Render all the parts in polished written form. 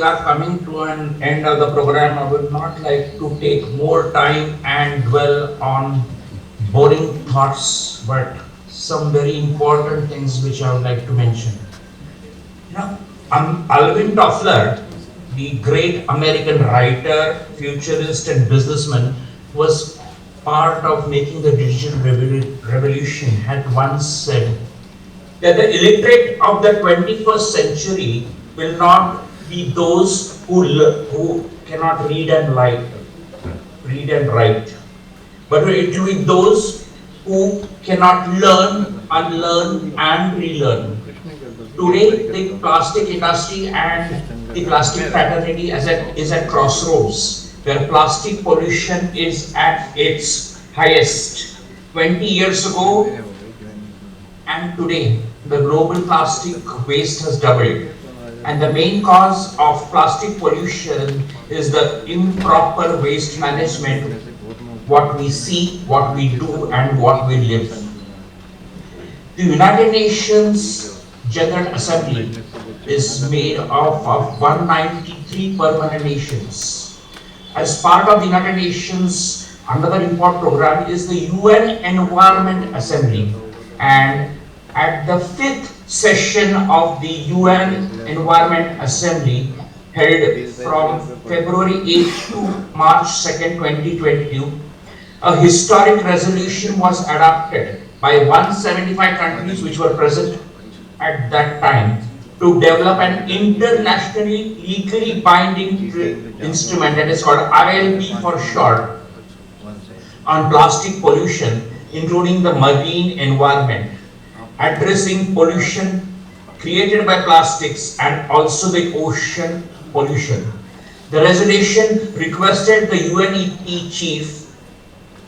we are coming to an end of the program, I would not like to take more time and dwell on boring thoughts, but some very important things which I would like to mention. You know, Alvin Toffler, the great American writer, futurist, and businessman, was part of making the digital revolution, had once said that the illiterate of the 21st century will not be those who cannot read and write, but it will be those who cannot learn, unlearn, and relearn. Today, the plastic industry and the plastic fraternity is at crossroads, where plastic pollution is at its highest. 20 years ago and today, the global plastic waste has doubled. And the main cause of plastic pollution is the improper waste management, what we see, what we do, and what we live. The United Nations General Assembly is made up of 193 permanent nations. As part of the United Nations, another important program is the UN Environment Assembly. And at the 5th session of the UN Environment Assembly, held from February 8th to March 2nd, 2022, a historic resolution was adopted by 175 countries which were present at that time to develop an internationally legally binding instrument that is called RLP for short on plastic pollution, including the marine environment, addressing pollution created by plastics and also the ocean pollution. The resolution requested the UNEP chief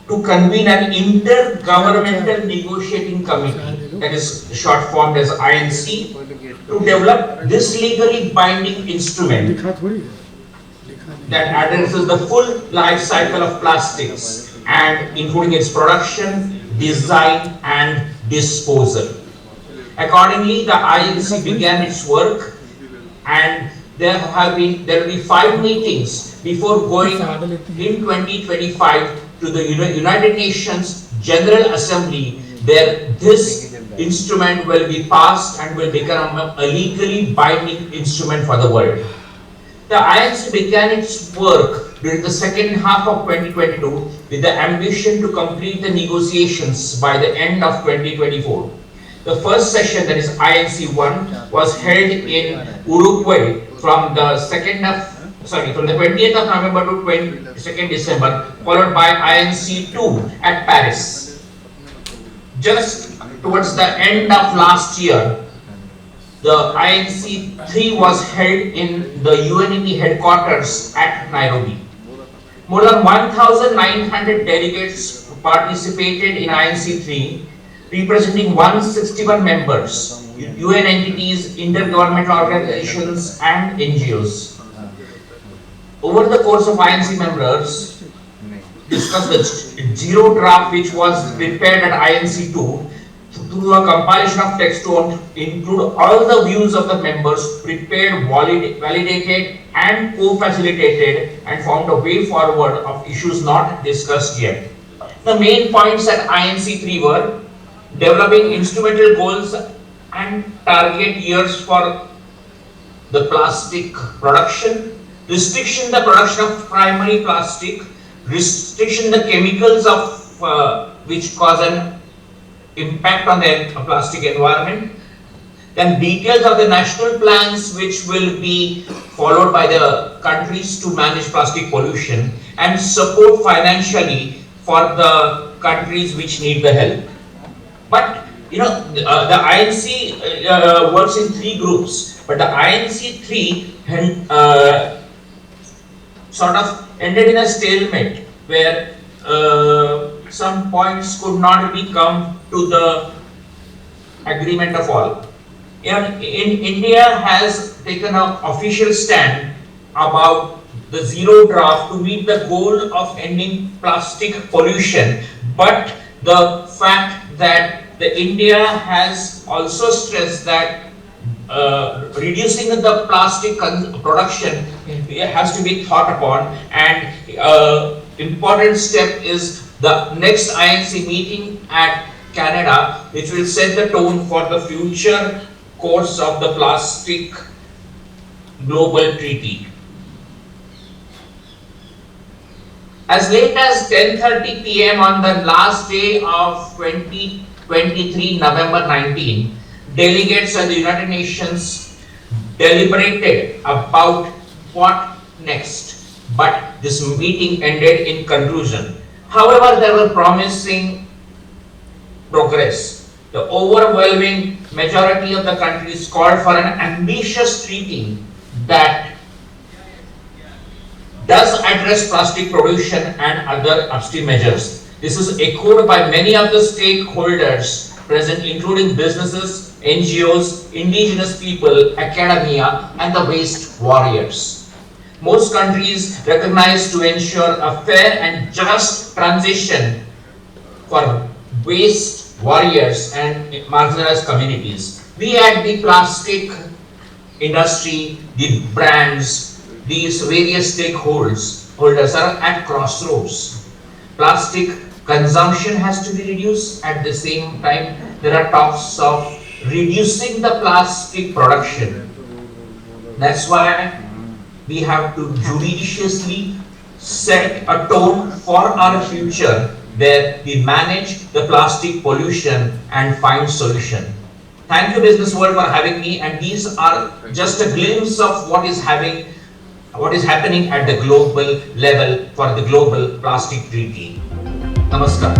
to convene an intergovernmental negotiating committee, that is short formed as INC, to develop this legally binding instrument that addresses the full life cycle of plastics and including its production, design and disposal. Accordingly, the INC began its work, and there will be 5 meetings before going in 2025 to the United Nations General Assembly, where this instrument will be passed and will become a legally binding instrument for the world. The INC began its work during the second half of 2022 with the ambition to complete the negotiations by the end of 2024. The first session, that is INC 1, was held in Uruguay from the 20th of November to 22nd December, followed by INC 2 at Paris. Just towards the end of last year, the INC 3 was held in the UNEP headquarters at Nairobi. More than 1,900 delegates participated in INC 3, representing 161 members, UN entities, intergovernmental organizations, and NGOs. Over the course of INC members discussed the zero draft which was prepared at INC 2 through a compilation of text to include all the views of the members, prepared, validated, and co-facilitated, and found a way forward of issues not discussed yet. The main points at INC 3 were developing instrumental goals and target years for the plastic production, restriction the production of primary plastic, restriction the chemicals of which cause an impact on the plastic environment, then details of the national plans which will be followed by the countries to manage plastic pollution, and support financially for the countries which need the help. But the INC works in 3 groups, but the INC 3 sort of ended in a stalemate where some points could not be come to the agreement of all. India has taken an official stand about the zero draft to meet the goal of ending plastic pollution, but the fact that India has also stressed that reducing the plastic production has to be thought upon, and important step is the next INC meeting at Canada, which will set the tone for the future course of the plastic global treaty. As late as 10:30 p.m. on the last day of 2023, November 19, delegates at the United Nations deliberated about what next, but this meeting ended in conclusion. However, there were promising progress. The overwhelming majority of the countries called for an ambitious treaty that does address plastic pollution and other upstream measures. This is echoed by many of the stakeholders present, including businesses, NGOs, indigenous people, academia, and the waste warriors. Most countries recognize to ensure a fair and just transition for waste warriors and marginalized communities. We at the plastic industry, the brands, these various stakeholders are at crossroads. Plastic consumption has to be reduced. At the same time, there are talks of reducing the plastic production. That's why we have to judiciously set a tone for our future where we manage the plastic pollution and find solution. Thank you, Business World, for having me, and these are just a glimpse of what is happening at the global level for the global plastic treaty. Namaskar.